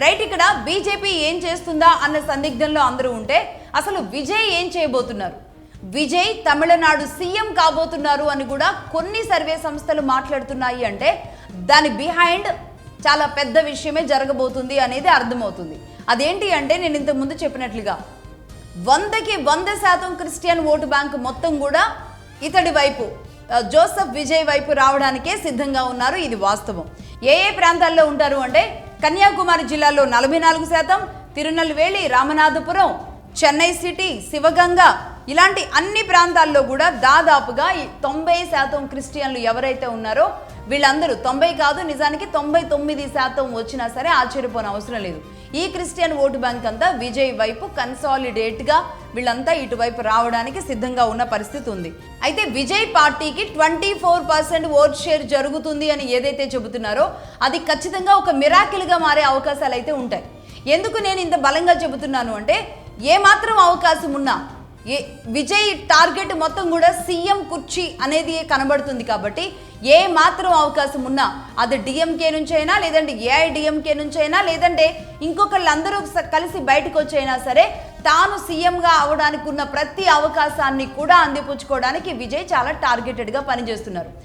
Right, ఇక్కడ BJP ఏం చేస్తుందా అన్న సందిగ్ధంలో అందరూ ఉంటే అసలు విజయ్ ఏం చేయబోతున్నారు? విజయ్ తమిళనాడు సీఎం కాబోతున్నారు అని కూడా కొన్ని సర్వే సంస్థలు మాట్లాడుతున్నాయి. అంటే దాని బిహైండ్ చాలా పెద్ద విషయమే జరగబోతుంది అనేది అర్థమవుతుంది. అదేంటి అంటే నేను ఇంతకు ముందు చెప్పినట్లుగా 100కి 100% క్రిస్టియన్ ఓటు బ్యాంక్ మొత్తం కూడా ఇతడి వైపు, జోసెఫ్ విజయ్ వైపు రావడానికే సిద్ధంగా ఉన్నారు. ఇది వాస్తవం. ఏ ప్రాంతాల్లో ఉంటారు అంటే కన్యాకుమారి జిల్లాలో 44%, తిరునల్వేలి, రామనాథపురం, చెన్నై సిటీ, శివగంగ ఇలాంటి అన్ని ప్రాంతాల్లో కూడా దాదాపుగా 90% క్రిస్టియన్లు ఎవరైతే ఉన్నారో వీళ్ళందరూ 90 కాదు, నిజానికి 99% వచ్చినా సరే ఆశ్చర్యపోని అవసరం లేదు. ఈ క్రిస్టియన్ ఓటు బ్యాంక్ అంతా విజయ్ వైపు కన్సాలిడేట్గా వీళ్ళంతా ఇటువైపు రావడానికి సిద్ధంగా ఉన్న పరిస్థితి ఉంది. అయితే విజయ్ పార్టీకి 24% ఓట్ షేర్ జరుగుతుంది అని ఏదైతే చెబుతున్నారో అది ఖచ్చితంగా ఒక మిరాకిల్గా మారే అవకాశాలు అయితే ఉంటాయి. ఎందుకు నేను ఇంత బలంగా చెబుతున్నాను అంటే ఏమాత్రం అవకాశం ఉన్నా విజయ్ టార్గెట్ మొత్తం కూడా సీఎం కుర్చీ అనేది కనబడుతుంది. కాబట్టి ఏ మాత్రం అవకాశం ఉన్నా అది డిఎంకే నుంచైనా, లేదంటే ఏఐడిఎంకే నుంచైనా, లేదంటే ఇంకొకళ్ళందరూ కలిసి బయటకు వచ్చైనా సరే తాను సీఎంగా అవడానికి ఉన్న ప్రతి అవకాశాన్ని కూడా అందిపుచ్చుకోవడానికి విజయ్ చాలా టార్గెటెడ్గా పనిచేస్తున్నారు.